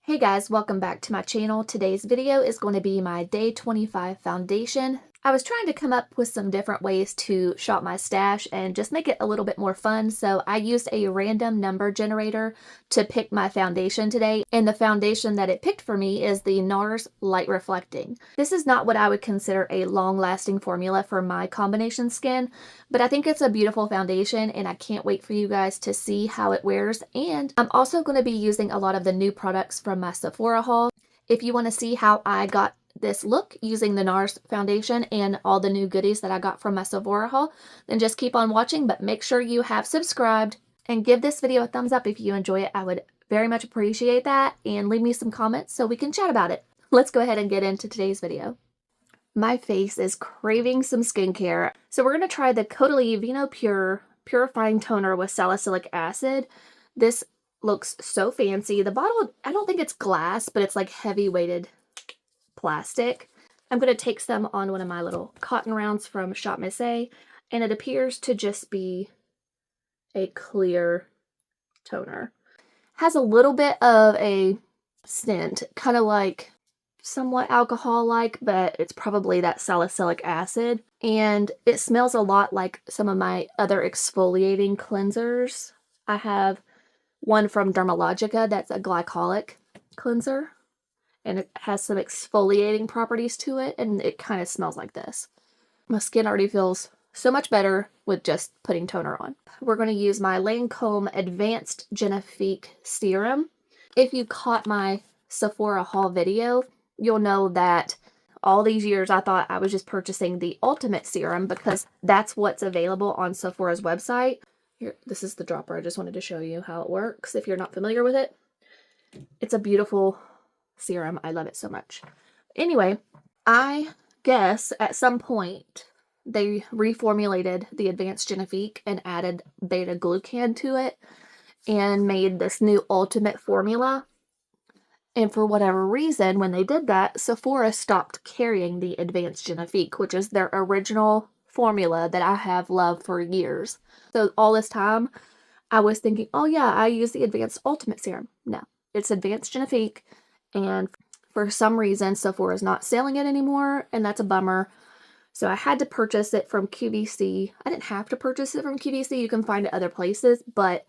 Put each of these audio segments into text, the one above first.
Hey guys, welcome back to my channel. Today's video is going to be my day 25 foundation. I was trying to come up with some different ways to shop my stash and just make it a little bit more fun, so I used a random number generator to pick my foundation today, and the foundation that it picked for me is the NARS Light Reflecting. This is not what I would consider a long-lasting formula for my combination skin, but I think it's a beautiful foundation and I can't wait for you guys to see how it wears. And I'm also going to be using a lot of the new products from my Sephora haul. If you want to see how I got this look using the NARS foundation and all the new goodies that I got from my Sephora haul, then just keep on watching, but make sure you have subscribed and give this video a thumbs up if you enjoy it. I would very much appreciate that, and leave me some comments so we can chat about it. Let's go ahead and get into today's video. My face is craving some skincare, so we're going to try the Caudalie Vino Pure Purifying Toner with Salicylic Acid. This looks so fancy. The bottle, I don't think it's glass, but it's like heavy weighted plastic. I'm going to take some on one of my little cotton rounds from Shop Miss A, and it appears to just be a clear toner. Has a little bit of a scent, kind of like somewhat alcohol-like, but it's probably that salicylic acid, and it smells a lot like some of my other exfoliating cleansers. I have one from Dermalogica that's a glycolic cleanser, and it has some exfoliating properties to it, and it kind of smells like this. My skin already feels so much better with just putting toner on. We're going to use my Lancome Advanced Genifique Serum. If you caught my Sephora haul video, you'll know that all these years I thought I was just purchasing the Ultimate Serum because that's what's available on Sephora's website. Here, this is the dropper. I just wanted to show you how it works if you're not familiar with it. It's a beautiful serum. I love it so much. Anyway, I guess at some point they reformulated the Advanced Genifique and added beta-glucan to it and made this new ultimate formula. And for whatever reason, when they did that, Sephora stopped carrying the Advanced Genifique, which is their original formula that I have loved for years. So all this time, I was thinking, oh yeah, I use the Advanced Ultimate Serum. No, it's Advanced Genifique, and for some reason, Sephora is not selling it anymore, and that's a bummer. So I had to purchase it from QVC. I didn't have to purchase it from QVC. You can find it other places, but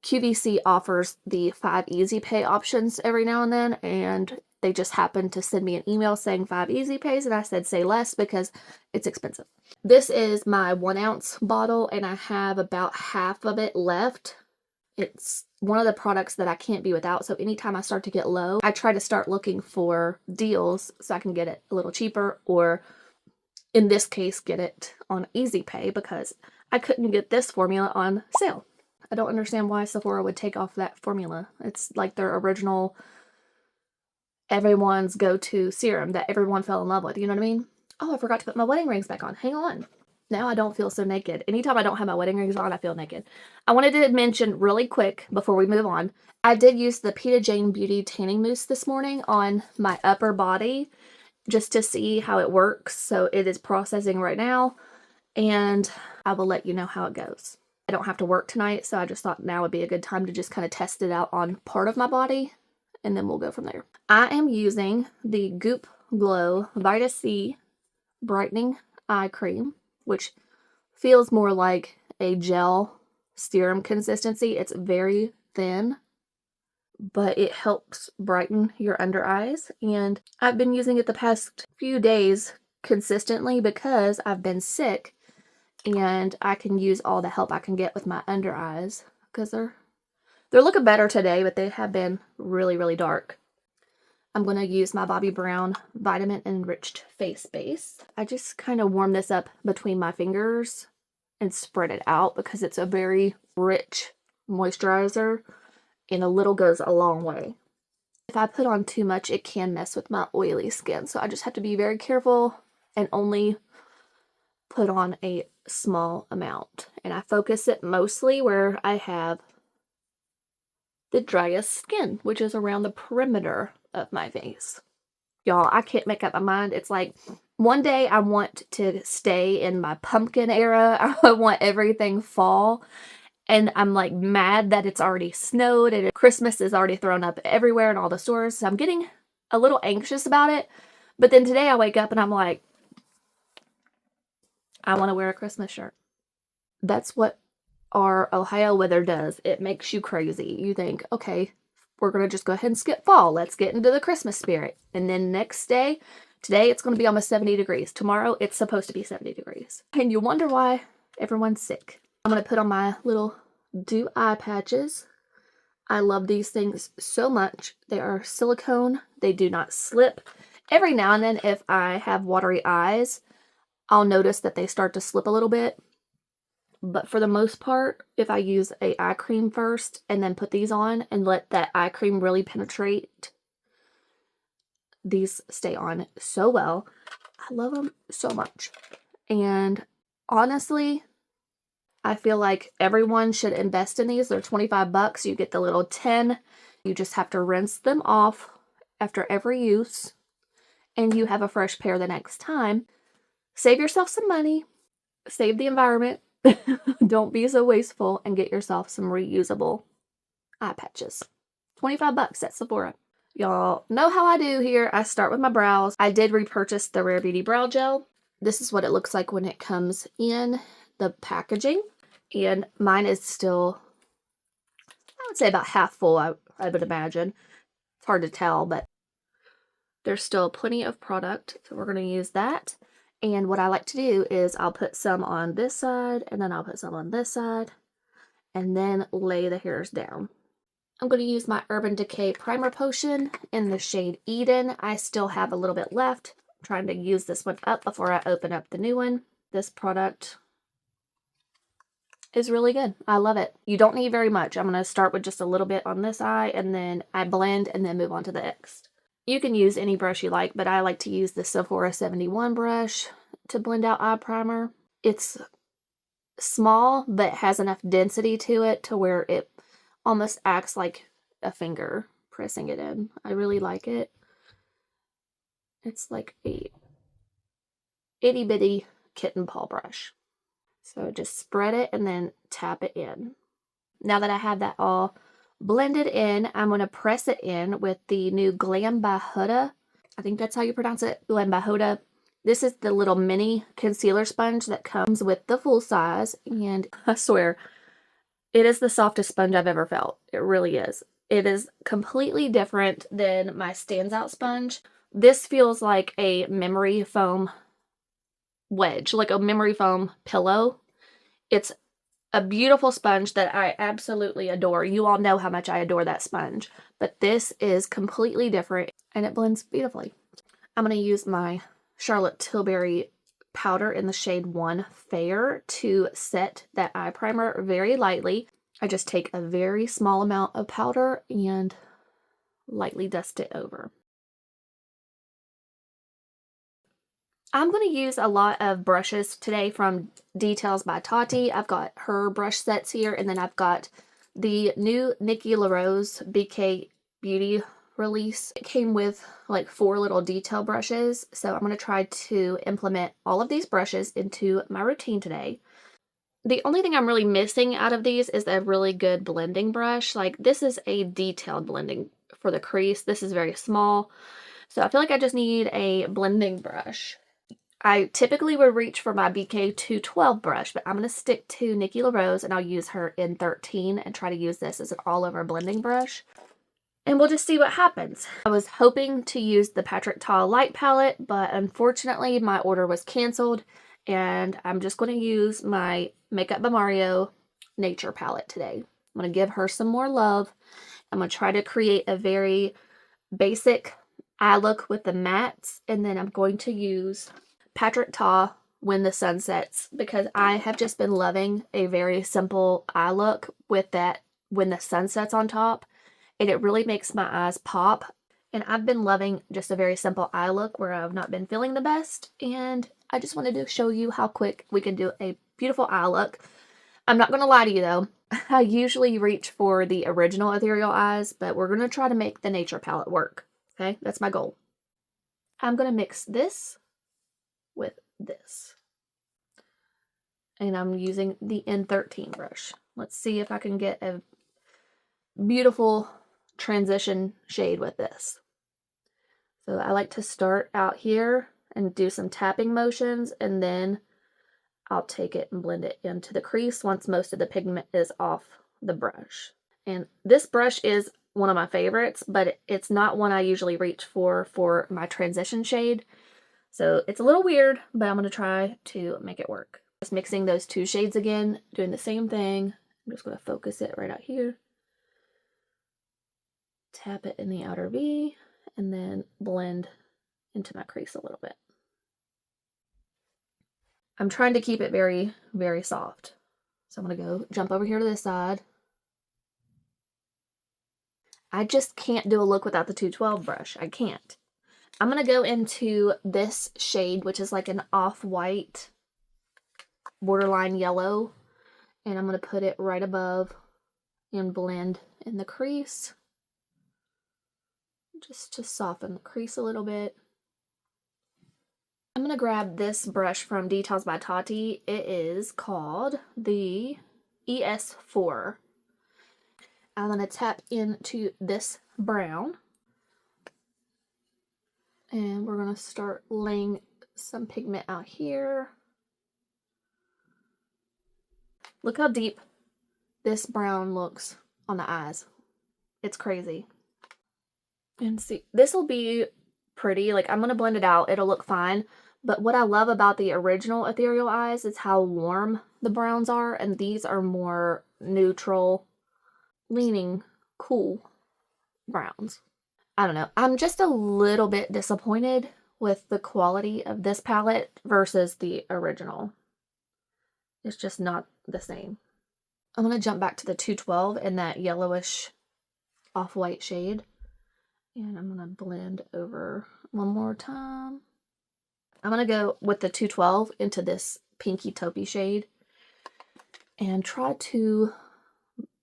QVC offers the 5 Easy Pay options every now and then, and they just happened to send me an email saying 5 Easy Pays, and I said say less because it's expensive. This is my 1 ounce bottle, and I have about half of it left. It's one of the products that I can't be without, so anytime I start to get low, I try to start looking for deals so I can get it a little cheaper, or in this case, get it on Easy Pay because I couldn't get this formula on sale. I don't understand why Sephora would take off that formula. It's like their original, everyone's go-to serum that everyone fell in love with, you know what I mean? Oh, I forgot to put my wedding rings back on. Hang on. Now I don't feel so naked. Anytime I don't have my wedding rings on, I feel naked. I wanted to mention really quick before we move on, I did use the Peta Jane Beauty Tanning Mousse this morning on my upper body just to see how it works. So it is processing right now, and I will let you know how it goes. I don't have to work tonight, so I just thought now would be a good time to just kind of test it out on part of my body, and then we'll go from there. I am using the Goop Glow Vita C Brightening Eye Cream, which feels more like a gel serum consistency. It's very thin, but it helps brighten your under eyes, and I've been using it the past few days consistently because I've been sick, and I can use all the help I can get with my under eyes because they're looking better today, but they have been really, really dark. I'm going to use my Bobbi Brown Vitamin Enriched Face Base. I just kind of warm this up between my fingers and spread it out because it's a very rich moisturizer, and a little goes a long way. If I put on too much, it can mess with my oily skin, so I just have to be very careful and only put on a small amount. And I focus it mostly where I have the driest skin, which is around the perimeter of my face. Y'all, I can't make up my mind. It's like one day I want to stay in my pumpkin era. I want everything fall. And I'm like mad that it's already snowed and Christmas is already thrown up everywhere in all the stores. So I'm getting a little anxious about it. But then today I wake up and I'm like, I want to wear a Christmas shirt. That's what our Ohio weather does. It makes you crazy. You think, okay, we're going to just go ahead and skip fall. Let's get into the Christmas spirit. And then next day, today it's going to be almost 70 degrees. Tomorrow it's supposed to be 70 degrees. And you wonder why everyone's sick. I'm going to put on my little dew eye patches. I love these things so much. They are silicone. They do not slip. Every now and then, if I have watery eyes, I'll notice that they start to slip a little bit. But for the most part, if I use a eye cream first and then put these on and let that eye cream really penetrate, these stay on so well. I love them so much. And honestly, I feel like everyone should invest in these. They're 25 bucks. You get the little tin. You just have to rinse them off after every use. And you have a fresh pair the next time. Save yourself some money. Save the environment. Don't be so wasteful and get yourself some reusable eye patches. 25 bucks at Sephora. Y'all know how I do here. I start with my brows. I did repurchase the Rare Beauty Brow Gel. This is what it looks like when it comes in the packaging. And mine is still, I would say about half full, I would imagine. It's hard to tell, but there's still plenty of product. So we're going to use that. And what I like to do is I'll put some on this side, and then I'll put some on this side, and then lay the hairs down. I'm going to use my Urban Decay Primer Potion in the shade Eden. I still have a little bit left. I'm trying to use this one up before I open up the new one. This product is really good. I love it. You don't need very much. I'm going to start with just a little bit on this eye, and then I blend and then move on to the next. You can use any brush you like, but I like to use the Sephora 71 brush to blend out eye primer. It's small, but has enough density to it to where it almost acts like a finger pressing it in. I really like it. It's like a itty bitty kitten paw brush. So just spread it and then tap it in. Now that I have that all blended in, I'm going to press it in with the new Glam by Huda. I think that's how you pronounce it, Glam by Huda. This is the little mini concealer sponge that comes with the full size, and I swear, it is the softest sponge I've ever felt. It really is. It is completely different than my Stands Out sponge. This feels like a memory foam wedge, like a memory foam pillow. It's a beautiful sponge that I absolutely adore. You all know how much I adore that sponge, but this is completely different and it blends beautifully. I'm going to use my Charlotte Tilbury powder in the shade 1 Fair to set that eye primer very lightly. I just take a very small amount of powder and lightly dust it over. I'm going to use a lot of brushes today from Details by Tati. I've got her brush sets here, and then I've got the new Nikki LaRose BK Beauty release. It came with like 4 little detail brushes, so I'm going to try to implement all of these brushes into my routine today. The only thing I'm really missing out of these is a really good blending brush. Like, this is a detailed blending for the crease. This is very small, so I feel like I just need a blending brush. I typically would reach for my BK 212 brush, but I'm going to stick to Nikki LaRose, and I'll use her N13 and try to use this as an all-over blending brush. And we'll just see what happens. I was hoping to use the Patrick Ta Light Palette, but unfortunately my order was canceled, and I'm just going to use my Makeup by Mario Nature Palette today. I'm going to give her some more love. I'm going to try to create a very basic eye look with the mattes, and then I'm going to use Patrick Ta When the Sun Sets, because I have just been loving a very simple eye look with that When the Sun Sets on top, and it really makes my eyes pop. And I've been loving just a very simple eye look where I've not been feeling the best, and I just wanted to show you how quick we can do a beautiful eye look. I'm not going to lie to you though, I usually reach for the original Ethereal Eyes, but we're going to try to make the Nature palette work. Okay, that's my goal. I'm going to mix this with this. And I'm using the N13 brush. Let's see if I can get a beautiful transition shade with this. So I like to start out here and do some tapping motions, and then I'll take it and blend it into the crease once most of the pigment is off the brush. And this brush is one of my favorites, but it's not one I usually reach for my transition shade. So it's a little weird, but I'm going to try to make it work. Just mixing those two shades again, doing the same thing. I'm just going to focus it right out here. Tap it in the outer V, and then blend into my crease a little bit. I'm trying to keep it very, very soft. So I'm going to go jump over here to this side. I just can't do a look without the 212 brush. I can't. I'm going to go into this shade, which is like an off-white borderline yellow, and I'm going to put it right above and blend in the crease just to soften the crease a little bit. I'm going to grab this brush from Details by Tati. It is called the ES4. I'm going to tap into this brown, and we're going to start laying some pigment out here. Look how deep this brown looks on the eyes. It's crazy. And see, this will be pretty. Like, I'm going to blend it out. It'll look fine. But what I love about the original Ethereal Eyes is how warm the browns are, and these are more neutral, leaning cool browns. I don't know. I'm just a little bit disappointed with the quality of this palette versus the original. It's just not the same. I'm going to jump back to the 212 in that yellowish off-white shade. And I'm going to blend over one more time. I'm going to go with the 212 into this pinky taupey shade and try to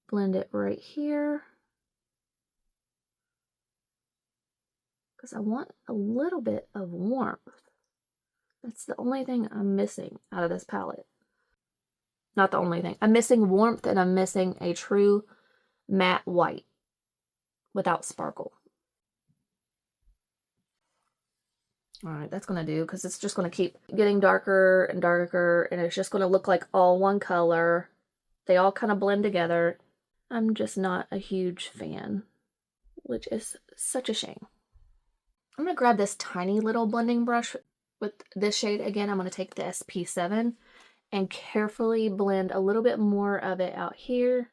blend it right here, because I want a little bit of warmth. That's the only thing I'm missing out of this palette. Not the only thing. I'm missing warmth, and I'm missing a true matte white without sparkle. Alright, that's going to do, because it's just going to keep getting darker and darker, and it's just going to look like all one color. They all kind of blend together. I'm just not a huge fan, which is such a shame. I'm going to grab this tiny little blending brush with this shade again. I'm going to take the SP7 and carefully blend a little bit more of it out here.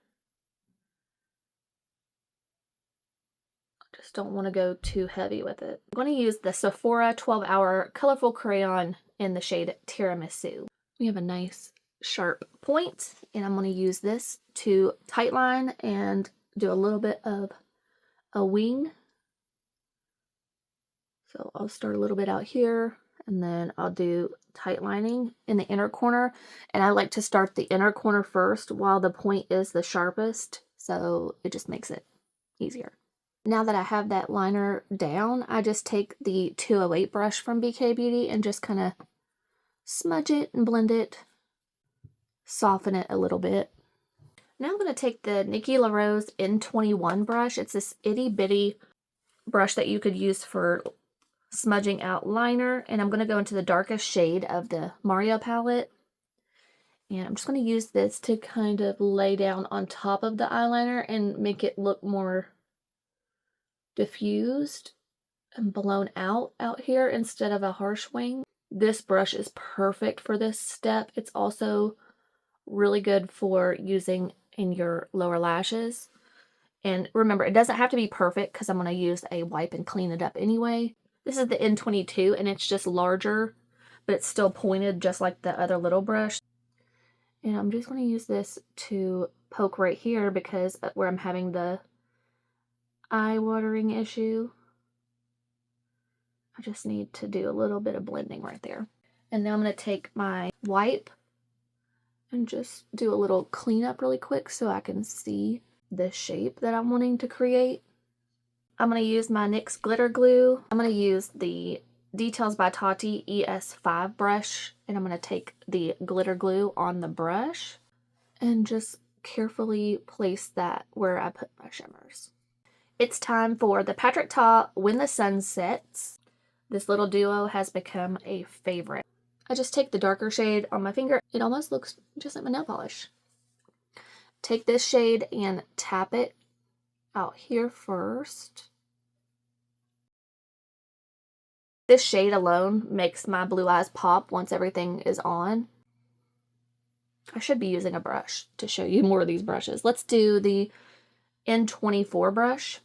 Just don't want to go too heavy with it. I'm going to use the Sephora 12-Hour Colorful Crayon in the shade Tiramisu. We have a nice sharp point, and I'm going to use this to tightline and do a little bit of a wing. So I'll start a little bit out here, and then I'll do tight lining in the inner corner. And I like to start the inner corner first while the point is the sharpest, so it just makes it easier. Now that I have that liner down, I just take the 208 brush from BK Beauty and just kind of smudge it and blend it, soften it a little bit. Now I'm going to take the Nikki LaRose N21 brush. It's this itty bitty brush that you could use for smudging out liner, and I'm going to go into the darkest shade of the Mario palette, and I'm just going to use this to kind of lay down on top of the eyeliner and make it look more diffused and blown out here instead of a harsh wing. This brush is perfect for this step. It's also really good for using in your lower lashes. And remember, it doesn't have to be perfect because I'm going to use a wipe and clean it up anyway. This is the N22, and it's just larger, but it's still pointed just like the other little brush. And I'm just going to use this to poke right here because where I'm having the eye-watering issue, I just need to do a little bit of blending right there. And now I'm going to take my wipe and just do a little cleanup really quick so I can see the shape that I'm wanting to create. I'm going to use my NYX glitter glue. I'm going to use the Details by Tati ES5 brush, and I'm going to take the glitter glue on the brush and just carefully place that where I put my shimmers. It's time for the Patrick Ta When the Sun Sets. This little duo has become a favorite. I just take the darker shade on my finger. It almost looks just like my nail polish. Take this shade and tap it out here first. This shade alone makes my blue eyes pop once everything is on. I should be using a brush to show you more of these brushes. Let's do the N24 brush.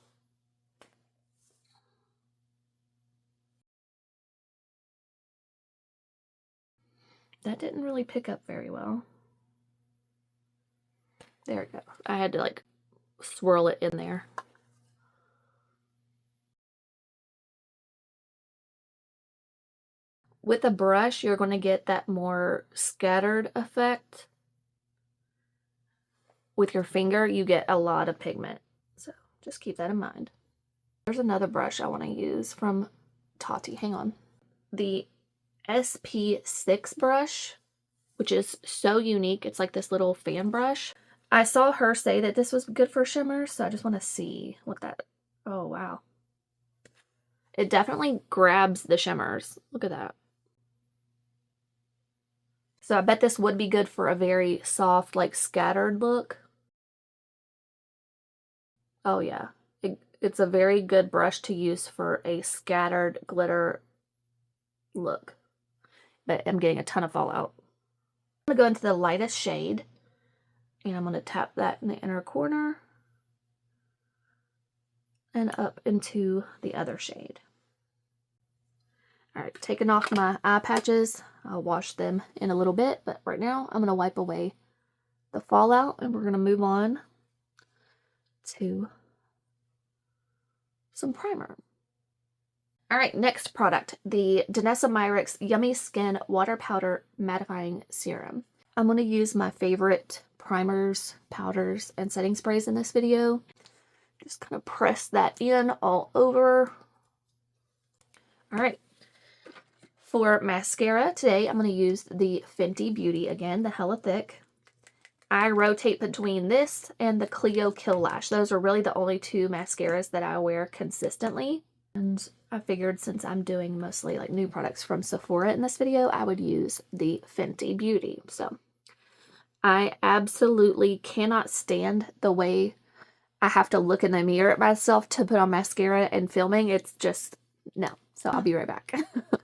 That didn't really pick up very well. There we go. I had to like swirl it in there. With a brush, you're going to get that more scattered effect. With your finger, you get a lot of pigment. So just keep that in mind. There's another brush I want to use from Tati. Hang on. The SP6 brush, which is so unique. It's like this little fan brush. I saw her say that this was good for shimmers, so I just want to see what that... Oh, wow. It definitely grabs the shimmers. Look at that. So I bet this would be good for a very soft, like scattered look. Oh yeah, it's a very good brush to use for a scattered glitter look. But I'm getting a ton of fallout. I'm going to go into the lightest shade, and I'm going to tap that in the inner corner and up into the other shade. All right, taking off my eye patches. I'll wash them in a little bit, but right now I'm going to wipe away the fallout, and we're going to move on to some primer. All right, next product, the Danessa Myricks Yummy Skin Water Powder Mattifying Serum. I'm going to use my favorite primers, powders, and setting sprays in this video. Just kind of press that in all over. All right. For mascara today, I'm going to use the Fenty Beauty again, the Hella Thick. I rotate between this and the Clio Kill Lash. Those are really the only two mascaras that I wear consistently. And I figured since I'm doing mostly like new products from Sephora in this video, I would use the Fenty Beauty. So I absolutely cannot stand the way I have to look in the mirror at myself to put on mascara and filming. It's just, no. So I'll be right back.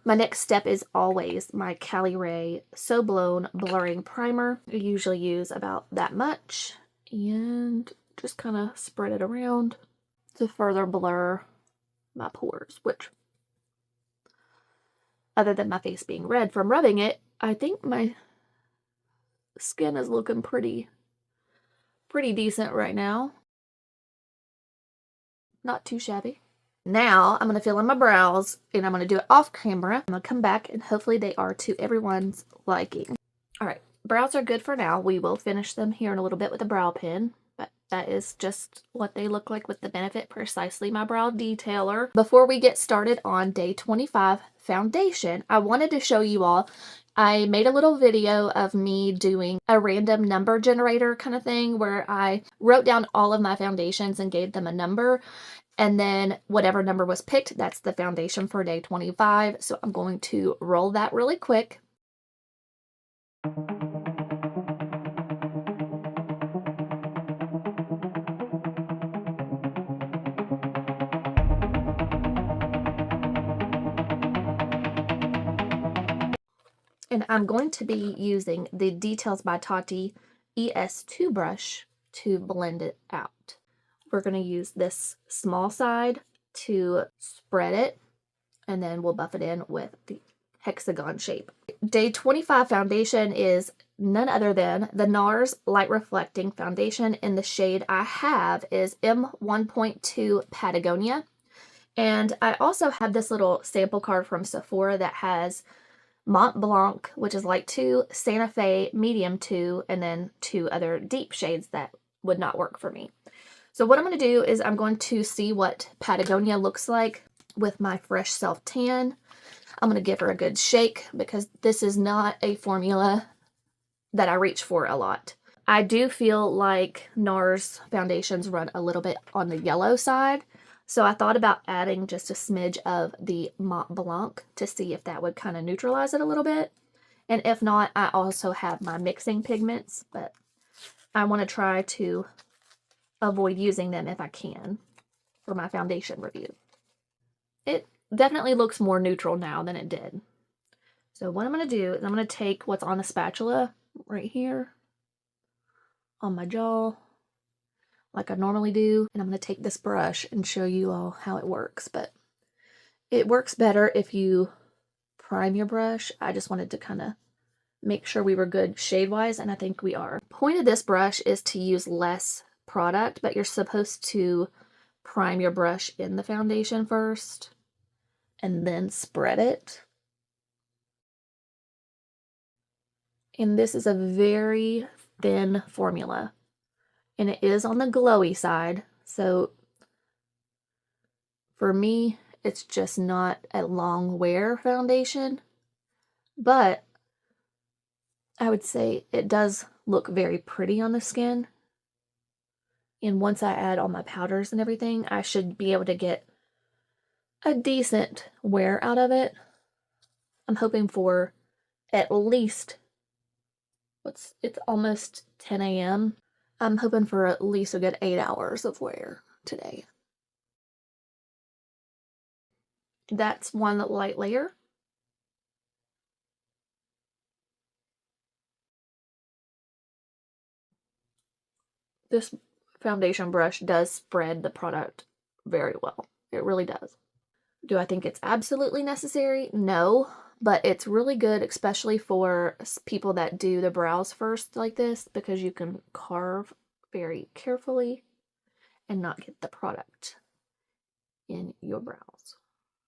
My next step is always my Cali Ray So Blown Blurring Primer. I usually use about that much and just kind of spread it around to further blur my pores, which, other than my face being red from rubbing it, I think my skin is looking pretty decent right now. Not too shabby. Now, I'm going to fill in my brows, and I'm going to do it off camera. I'm going to come back, and hopefully they are to everyone's liking. Alright, brows are good for now. We will finish them here in a little bit with a brow pen, but that is just what they look like with the Benefit Precisely My Brow Detailer. Before we get started on day 25 foundation, I wanted to show you all, I made a little video of me doing a random number generator kind of thing where I wrote down all of my foundations and gave them a number. And then whatever number was picked, that's the foundation for day 25. So I'm going to roll that really quick. And I'm going to be using the Details by Tati ES2 brush to blend it out. We're going to use this small side to spread it, and then we'll buff it in with the hexagon shape. Day 25 foundation is none other than the NARS Light Reflecting Foundation, and the shade I have is M1.2 Patagonia. And I also have this little sample card from Sephora that has Mont Blanc, which is light 2, Santa Fe medium 2, and then 2 other deep shades that would not work for me. So what I'm going to do is I'm going to see what Patagonia looks like with my Fresh Self Tan. I'm going to give her a good shake because this is not a formula that I reach for a lot. I do feel like NARS foundations run a little bit on the yellow side, so I thought about adding just a smidge of the Mont Blanc to see if that would kind of neutralize it a little bit. And if not, I also have my mixing pigments, but I want to try to avoid using them if I can for my foundation review. It definitely looks more neutral now than it did. So what I'm going to do is I'm going to take what's on the spatula right here on my jaw, like I normally do, and I'm going to take this brush and show you all how it works. But it works better if you prime your brush. I just wanted to kind of make sure we were good shade-wise, and I think we are. The point of this brush is to use less product, but you're supposed to prime your brush in the foundation first and then spread it. And this is a very thin formula, and it is on the glowy side, so for me it's just not a long wear foundation, but I would say it does look very pretty on the skin. And once I add all my powders and everything, I should be able to get a decent wear out of it. I'm hoping for at least, it's almost 10 a.m. I'm hoping for at least a good 8 hours of wear today. That's one light layer. This foundation brush does spread the product very well. It really does. Do I think it's absolutely necessary? No, but it's really good, especially for people that do the brows first like this, because you can carve very carefully and not get the product in your brows.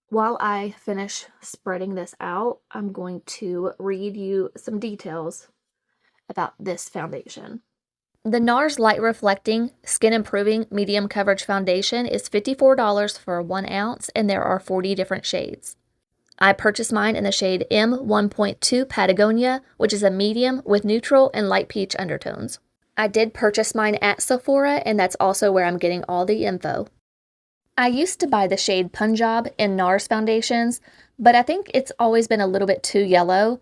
While I finish spreading this out, I'm going to read you some details about this foundation. The NARS Light Reflecting Skin Improving Medium Coverage Foundation is $54 for 1 ounce, and there are 40 different shades. I purchased mine in the shade M1.2 Patagonia, which is a medium with neutral and light peach undertones. I did purchase mine at Sephora, and that's also where I'm getting all the info. I used to buy the shade Punjab in NARS foundations, but I think it's always been a little bit too yellow.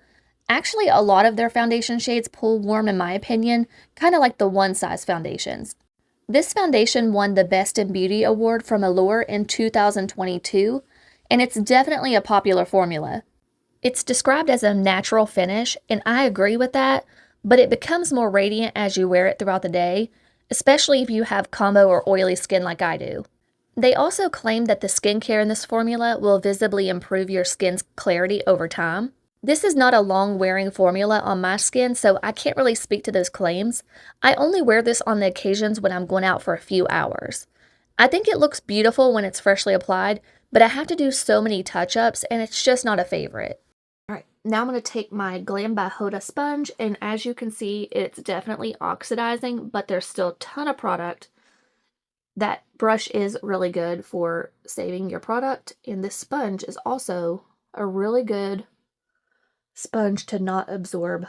Actually, a lot of their foundation shades pull warm in my opinion, kind of like the One Size foundations. This foundation won the Best in Beauty award from Allure in 2022, and it's definitely a popular formula. It's described as a natural finish, and I agree with that, but it becomes more radiant as you wear it throughout the day, especially if you have combo or oily skin like I do. They also claim that the skincare in this formula will visibly improve your skin's clarity over time. This is not a long-wearing formula on my skin, so I can't really speak to those claims. I only wear this on the occasions when I'm going out for a few hours. I think it looks beautiful when it's freshly applied, but I have to do so many touch-ups, and it's just not a favorite. Alright, now I'm going to take my Glam by Huda sponge, and as you can see, it's definitely oxidizing, but there's still a ton of product. That brush is really good for saving your product, and this sponge is also a really good sponge to not absorb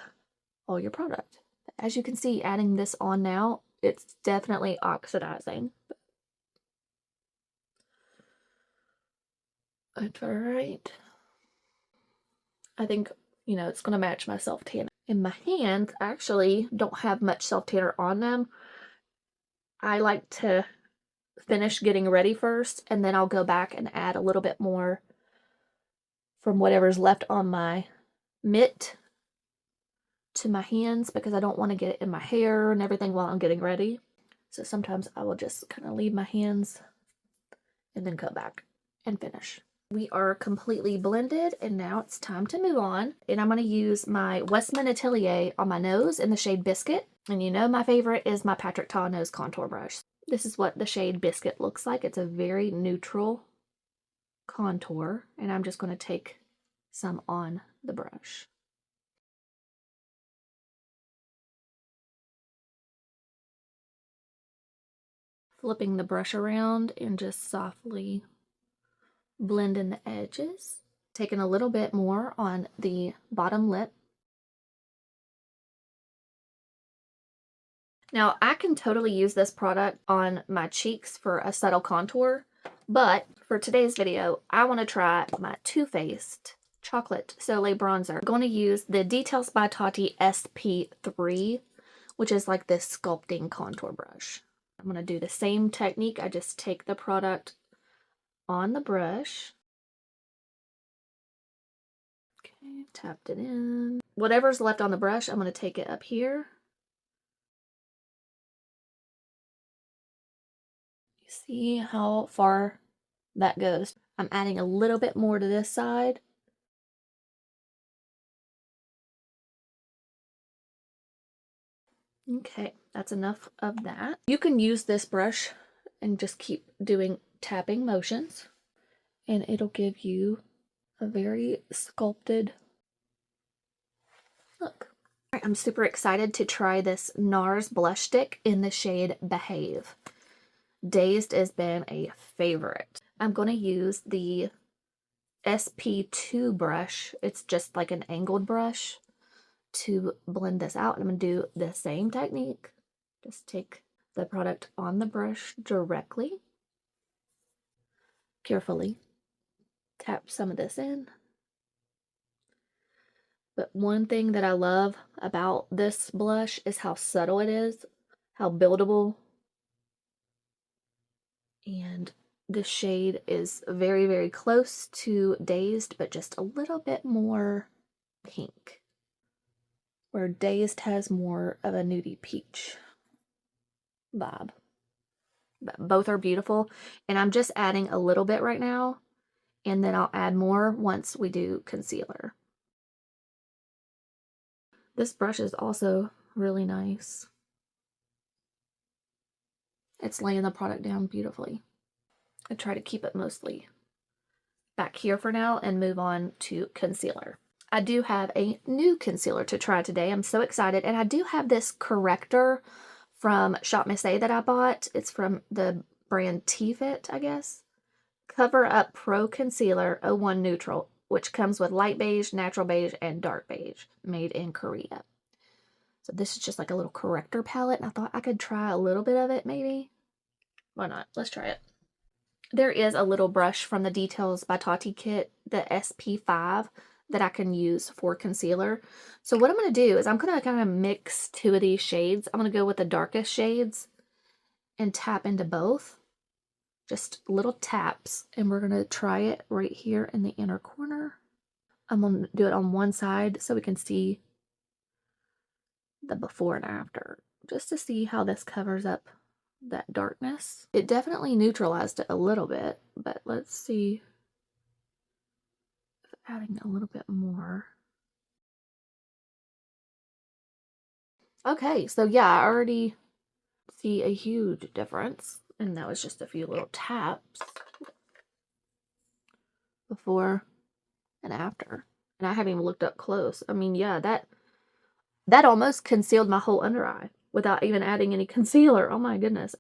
all your product. As you can see, adding this on now, it's definitely oxidizing. That's all right. I think, it's going to match my self-tanner. And my hands actually don't have much self-tanner on them. I like to finish getting ready first, and then I'll go back and add a little bit more from whatever's left on my mitt to my hands, because I don't want to get it in my hair and everything while I'm getting ready. So sometimes I will just kind of leave my hands and then go back and finish. We are completely blended, and now it's time to move on. And I'm going to use my Westman Atelier on my nose in the shade Biscuit. And my favorite is my Patrick Ta nose contour brush. This is what the shade Biscuit looks like. It's a very neutral contour, and I'm just going to take some on the brush. Flipping the brush around and just softly blend in the edges. Taking a little bit more on the bottom lip. Now, I can totally use this product on my cheeks for a subtle contour, but for today's video, I want to try my Too Faced Chocolate Soleil Bronzer. I'm going to use the Details by Tati SP3, which is like this sculpting contour brush. I'm going to do the same technique. I just take the product on the brush. Okay, tapped it in. Whatever's left on the brush, I'm going to take it up here. You see how far that goes? I'm adding a little bit more to this side. Okay, that's enough of that. You can use this brush and just keep doing tapping motions, and it'll give you a very sculpted look. All right, I'm super excited to try this NARS blush stick in the shade Behave. Dazed has been a favorite. I'm going to use the SP2 brush. It's just like an angled brush to blend this out. I'm going to do the same technique. Just take the product on the brush directly, carefully tap some of this in. But one thing that I love about this blush is how subtle it is, how buildable, and the shade is very, very close to Dazed, but just a little bit more pink, where Dazed has more of a nudie peach vibe. Both are beautiful, and I'm just adding a little bit right now, and then I'll add more once we do concealer. This brush is also really nice. It's laying the product down beautifully. I try to keep it mostly back here for now and move on to concealer. I do have a new concealer to try today. I'm so excited, and I do have this corrector from Shop Miss A that I bought. It's from the brand T-Fit, I guess. Cover Up Pro Concealer 01 Neutral, which comes with light beige, natural beige, and dark beige, made in Korea. So this is just like a little corrector palette, and I thought I could try a little bit of it, maybe. Why not? Let's try it. There is a little brush from the Details by Tati kit, the SP5, that I can use for concealer. So what I'm going to do is I'm going to kind of mix two of these shades. I'm going to go with the darkest shades and tap into both. Just little taps, and we're going to try it right here in the inner corner. I'm going to do it on one side so we can see the before and after, just to see how this covers up that darkness. It definitely neutralized it a little bit, but let's see if adding a little bit more. Okay, so yeah, I already see a huge difference, and that was just a few little taps before and after. And I haven't even looked up close. I mean, yeah, that almost concealed my whole under eye without even adding any concealer. Oh my goodness.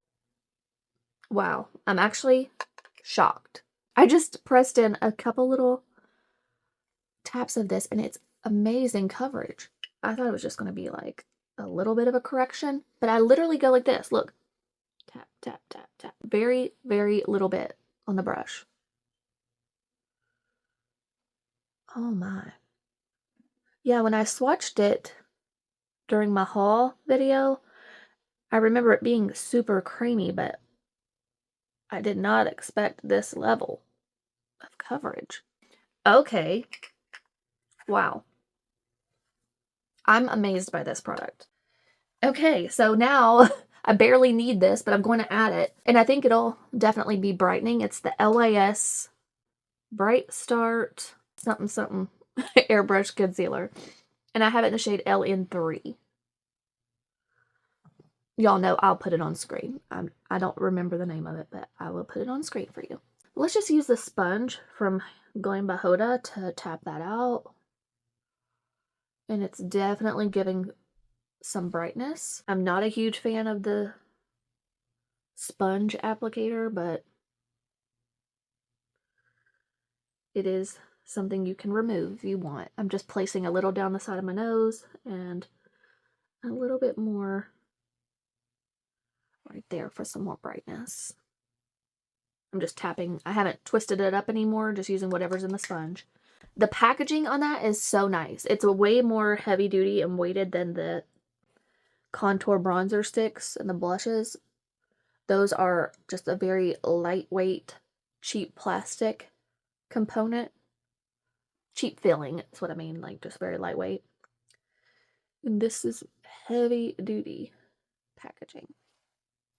Wow, I'm actually shocked. I just pressed in a couple little taps of this, and it's amazing coverage. I thought it was just going to be like a little bit of a correction, but I literally go like this. Look. Tap, tap, tap, tap. Very, very little bit on the brush. Oh my. Yeah, when I swatched it during my haul video, I remember it being super creamy, but I did not expect this level of coverage. Okay. Wow. I'm amazed by this product. Okay, so now I barely need this, but I'm going to add it. And I think it'll definitely be brightening. It's the LAS Bright Start something something airbrush concealer. And I have it in the shade LN3. Y'all know I'll put it on screen. I don't remember the name of it, but I will put it on screen for you. Let's just use the sponge from Glam by Huda to tap that out. And it's definitely giving some brightness. I'm not a huge fan of the sponge applicator, but it is something you can remove if you want. I'm just placing a little down the side of my nose and a little bit more right there for some more brightness. I'm just tapping. I haven't twisted it up anymore, just using whatever's in the sponge. The packaging on that is so nice. It's a way more heavy duty and weighted than the contour bronzer sticks and the blushes. Those are just a very lightweight, cheap plastic component. Cheap filling is what I mean, like just very lightweight. And this is heavy duty packaging.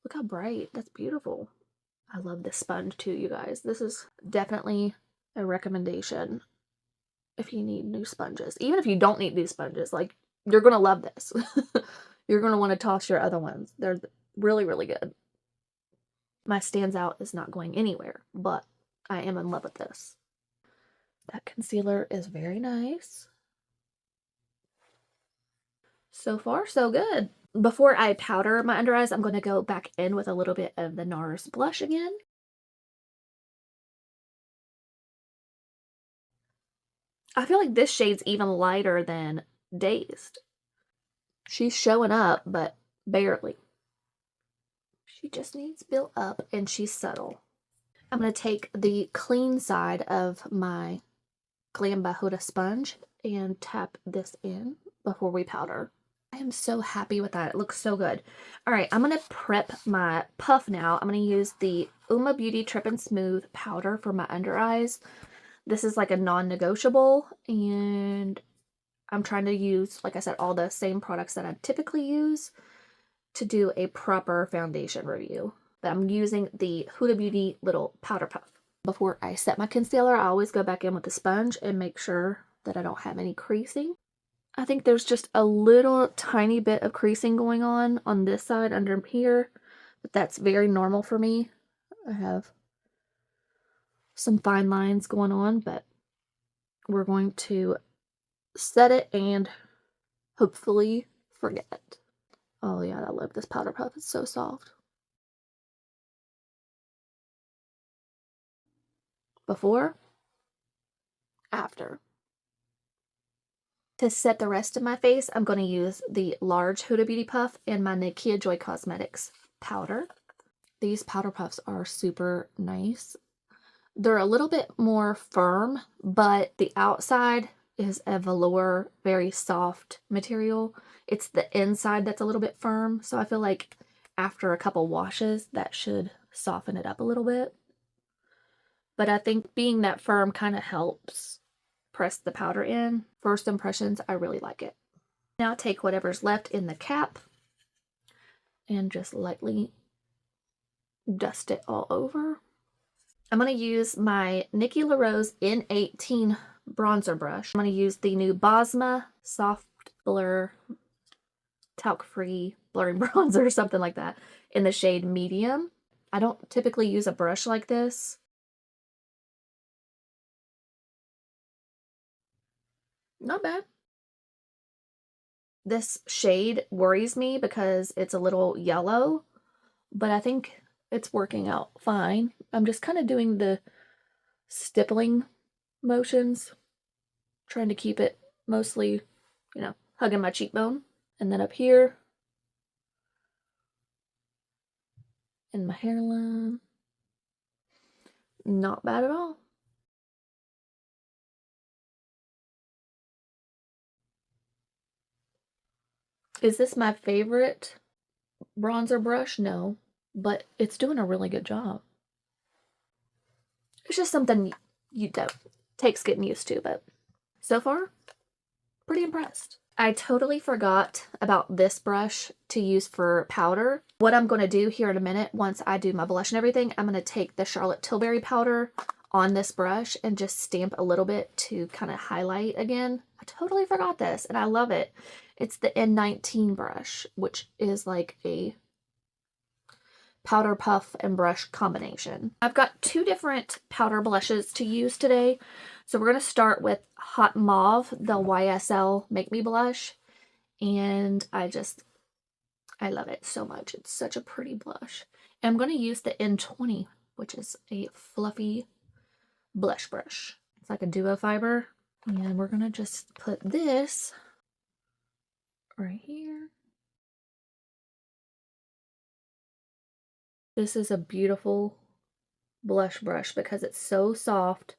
Look how bright. That's beautiful. I love this sponge too, you guys. This is definitely a recommendation if you need new sponges. Even if you don't need new sponges, like, you're going to love this. You're going to want to toss your other ones. They're really, really good. My stands out is not going anywhere, but I am in love with this. That concealer is very nice. So far, so good. Before I powder my under eyes, I'm going to go back in with a little bit of the NARS blush again. I feel like this shade's even lighter than Dazed. She's showing up, but barely. She just needs built up, and she's subtle. I'm going to take the clean side of my Glam by Huda sponge and tap this in before we powder. I am so happy with that. It looks so good. All right, I'm going to prep my puff now. I'm going to use the Uma Beauty Trip and Smooth powder for my under eyes. This is like a non-negotiable, and I'm trying to use, like I said, all the same products that I typically use to do a proper foundation review. But I'm using the Huda Beauty little powder puff. Before I set my concealer, I always go back in with the sponge and make sure that I don't have any creasing. I think there's just a little tiny bit of creasing going on this side under here, but that's very normal for me. I have some fine lines going on, but we're going to set it and hopefully forget. Oh yeah, I love this powder puff. It's so soft. Before, after. To set the rest of my face, I'm going to use the large Huda Beauty puff and my Nakia Joy Cosmetics powder. These powder puffs are super nice. They're a little bit more firm, but the outside is a velour, very soft material. It's the inside that's a little bit firm, so I feel like after a couple washes, that should soften it up a little bit. But I think being that firm kind of helps press the powder in. First impressions, I really like it. Now take whatever's left in the cap and just lightly dust it all over. I'm going to use my Nikki LaRose N18 bronzer brush. I'm going to use the new Bosma Soft Blur Talc-Free Blurring Bronzer or something like that in the shade Medium. I don't typically use a brush like this. Not bad. This shade worries me because it's a little yellow, but I think it's working out fine. I'm just kind of doing the stippling motions, trying to keep it mostly, you know, hugging my cheekbone. And then up here, in my hairline. Not bad at all. Is this my favorite bronzer brush? No, but it's doing a really good job. It's just something you don't takes getting used to, but so far, pretty impressed. I totally forgot about this brush to use for powder. What I'm going to do here in a minute, once I do my blush and everything, I'm going to take the Charlotte Tilbury powder on this brush and just stamp a little bit to kind of highlight again. I totally forgot this and I love it. It's the N19 brush, which is like a powder puff and brush combination. I've got two different powder blushes to use today. So we're going to start with Hot Mauve, the YSL Make Me blush. And I love it so much. It's such a pretty blush. And I'm going to use the N20, which is a fluffy blush brush. It's like a duo fiber. And we're going to just put this right here. This is a beautiful blush brush because it's so soft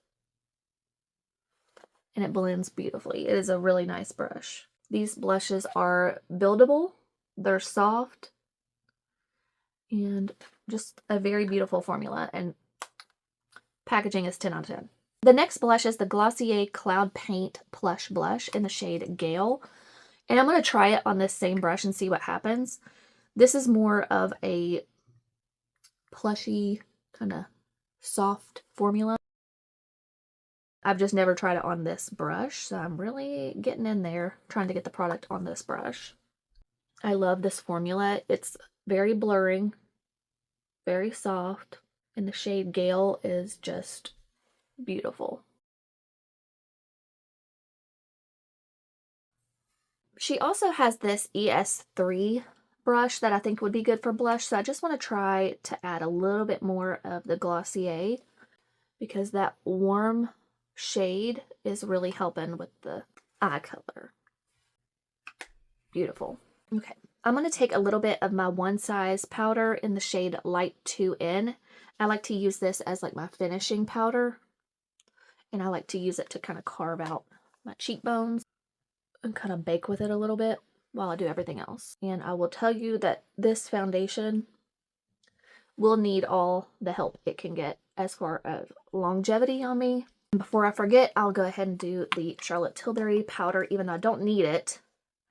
and it blends beautifully. It is a really nice brush. These blushes are buildable, they're soft, and just a very beautiful formula, and packaging is 10 out of 10. The next blush is the Glossier Cloud Paint Plush Blush in the shade Gale. And I'm going to try it on this same brush and see what happens. This is more of a plushy, kind of soft formula. I've just never tried it on this brush, so I'm really getting in there trying to get the product on this brush. I love this formula. It's very blurring, very soft, and the shade Gale is just beautiful. She also has this ES3 brush that I think would be good for blush, so I just want to try to add a little bit more of the Glossier because that warm shade is really helping with the eye color. Beautiful. Okay, I'm going to take a little bit of my One Size powder in the shade Light 2N. I like to use this as like my finishing powder, and I like to use it to kind of carve out my cheekbones and kind of bake with it a little bit while I do everything else. And I will tell you that this foundation will need all the help it can get as far as longevity on me. And before I forget, I'll go ahead and do the Charlotte Tilbury powder, even though I don't need it.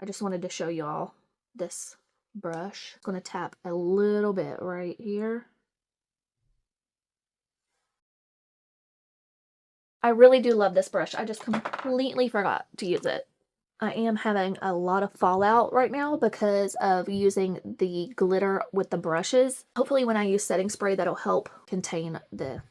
I just wanted to show y'all this brush. I'm going to tap a little bit right here. I really do love this brush. I just completely forgot to use it. I am having a lot of fallout right now because of using the glitter with the brushes. Hopefully when I use setting spray, that'll help contain the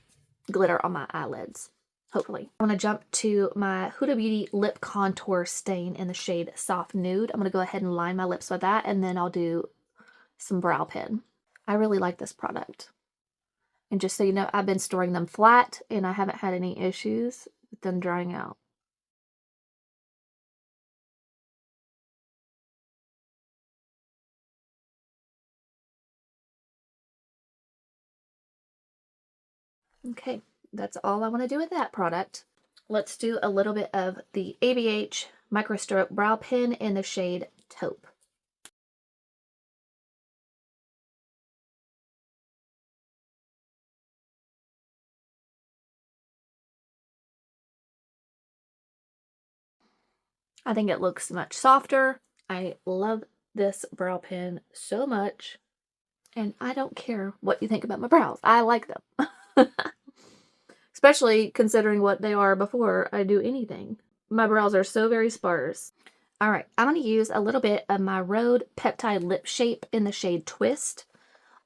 glitter on my eyelids. Hopefully. I'm going to jump to my Huda Beauty Lip Contour Stain in the shade Soft Nude. I'm going to go ahead and line my lips with that, and then I'll do some brow pen. I really like this product. And just so you know, I've been storing them flat, and I haven't had any issues with them drying out. Okay, that's all I want to do with that product. Let's do a little bit of the ABH Micro Stroke Brow Pen in the shade Taupe. I think it looks much softer. I love this brow pen so much. And I don't care what you think about my brows. I like them. Especially considering what they are before I do anything. My brows are so very sparse. Alright, I'm going to use a little bit of my Rhode Peptide Lip Shape in the shade Twist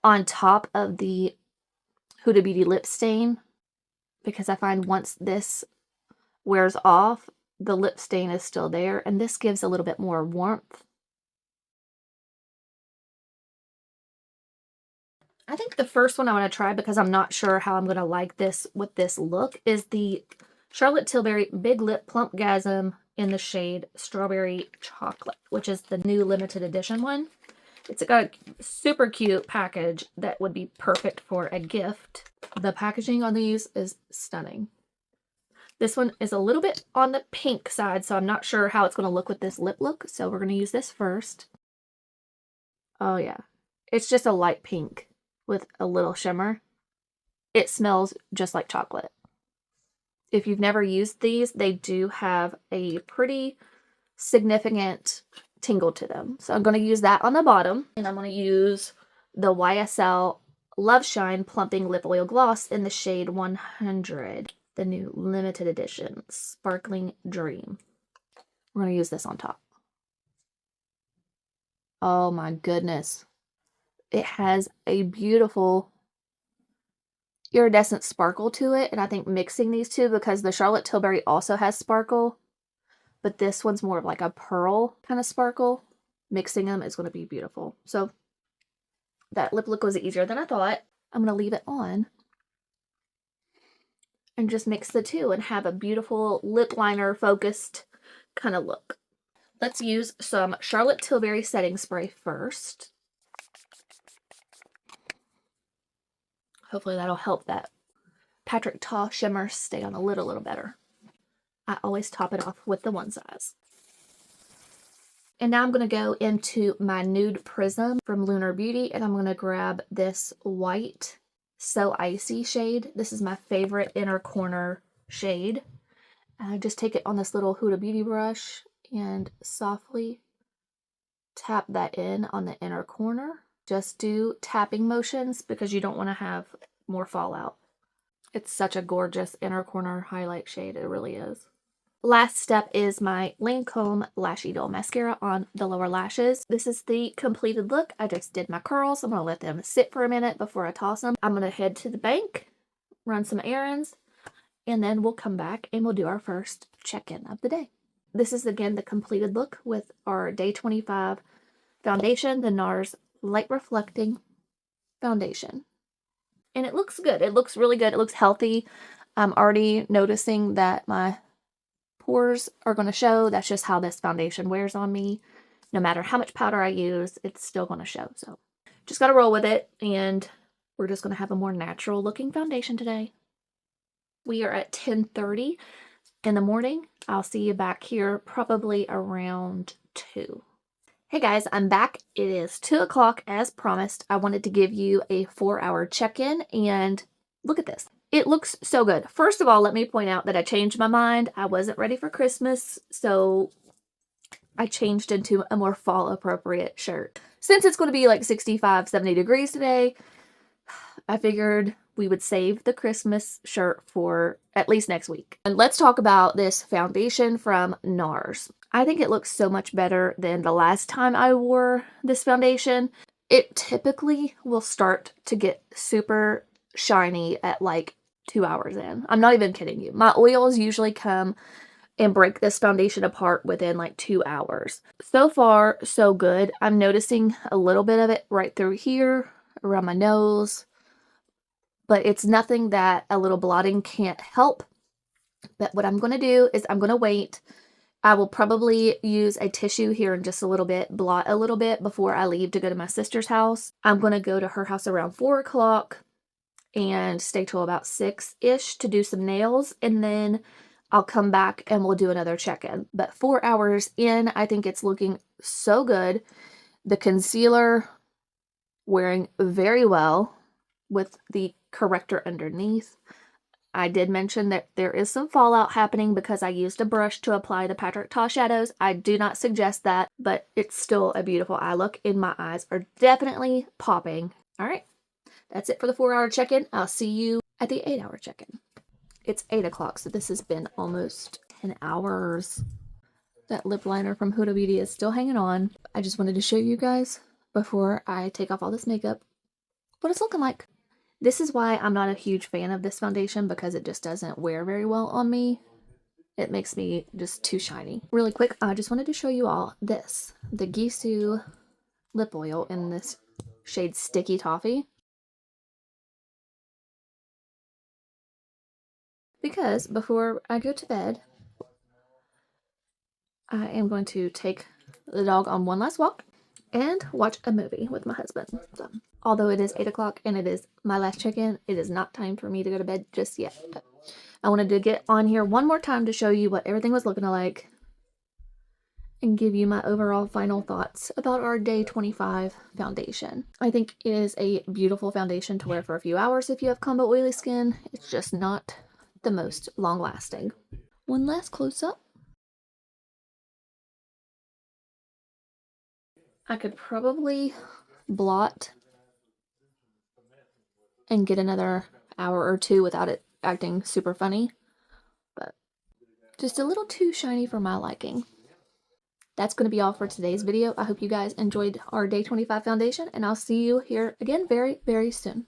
on top of the Huda Beauty Lip Stain, because I find once this wears off, the lip stain is still there, and this gives a little bit more warmth. I think the first one I want to try, because I'm not sure how I'm going to like this with this look, is the Charlotte Tilbury Big Lip Plumpgasm in the shade Strawberry Chocolate, which is the new limited edition one. It's got a super cute package that would be perfect for a gift. The packaging on these is stunning. This one is a little bit on the pink side, so I'm not sure how it's going to look with this lip look. So we're going to use this first. Oh yeah. It's just a light pink with a little shimmer. It smells just like chocolate. If you've never used these, they do have a pretty significant tingle to them. So I'm going to use that on the bottom. And I'm going to use the YSL Love Shine Plumping Lip Oil Gloss in the shade 100. The new limited edition Sparkling Dream. We're going to use this on top. Oh my goodness. It has a beautiful iridescent sparkle to it. And I think mixing these two, because the Charlotte Tilbury also has sparkle, but this one's more of like a pearl kind of sparkle. Mixing them is going to be beautiful. So that lip look was easier than I thought. I'm going to leave it on and just mix the two and have a beautiful lip liner focused kind of look. Let's use some Charlotte Tilbury setting spray first. Hopefully that'll help that Patrick Ta shimmer stay on a little better. I always top it off with the one size. And now I'm going to go into my Nude Prism from Lunar Beauty, and I'm going to grab this white So Icy shade. This is my favorite inner corner shade. And I just take it on this little Huda Beauty brush and softly tap that in on the inner corner. Just do tapping motions because you don't want to have more fallout. It's such a gorgeous inner corner highlight shade. It really is. Last step is my Lancome Lash Idol mascara on the lower lashes. This is the completed look. I just did my curls. I'm going to let them sit for a minute before I toss them. I'm going to head to the bank, run some errands, and then we'll come back and we'll do our first check-in of the day. This is again the completed look with our day 25 foundation, the NARS Light Reflecting Foundation. And it looks good. It looks really good. It looks healthy. I'm already noticing that my pores are going to show. That's just how this foundation wears on me. No matter how much powder I use, it's still going to show. So just got to roll with it. And we're just going to have a more natural looking foundation today. We are at 10:30 in the morning. I'll see you back here probably around 2. Hey guys, I'm back. It is 2 o'clock as promised. I wanted to give you a 4-hour check-in and look at this. It looks so good. First of all, let me point out that I changed my mind. I wasn't ready for Christmas, so I changed into a more fall appropriate shirt. Since it's going to be like 65, 70 degrees today, I figured we would save the Christmas shirt for at least next week. And let's talk about this foundation from NARS. I think it looks so much better than the last time I wore this foundation. It typically will start to get super shiny at like 2 hours in. I'm not even kidding you. My oils usually come and break this foundation apart within like 2 hours. So far, so good. I'm noticing a little bit of it right through here, around my nose, but it's nothing that a little blotting can't help. But what I'm going to do is I'm going to wait. I will probably use a tissue here in just a little bit, blot a little bit before I leave to go to my sister's house. I'm going to go to her house around 4 o'clock and stay till about 6-ish to do some nails. And then I'll come back and we'll do another check-in. But 4 hours in, I think it's looking so good. The concealer wearing very well with the corrector underneath. I did mention that there is some fallout happening because I used a brush to apply the Patrick Ta shadows. I do not suggest that, but it's still a beautiful eye look, and my eyes are definitely popping. All right, that's it for the 4-hour check-in. I'll see you at the 8-hour check-in. It's 8 o'clock, so this has been almost 10 hours. That lip liner from Huda Beauty is still hanging on. I just wanted to show you guys before I take off all this makeup what it's looking like. This is why I'm not a huge fan of this foundation, because it just doesn't wear very well on me. It makes me just too shiny. Really quick, I just wanted to show you all this. The Gisou lip oil in this shade Sticky Toffee. Because before I go to bed, I am going to take the dog on one last walk and watch a movie with my husband. So, although it is 8 o'clock and it is my last check-in, it is not time for me to go to bed just yet. But I wanted to get on here one more time to show you what everything was looking like and give you my overall final thoughts about our day 25 foundation. I think it is a beautiful foundation to wear for a few hours if you have combo oily skin. It's just not the most long-lasting. One last close-up. I could probably blot and get another hour or 2 without it acting super funny, but just a little too shiny for my liking. That's going to be all for today's video. I hope you guys enjoyed our day 25 foundation, and I'll see you here again very, very soon.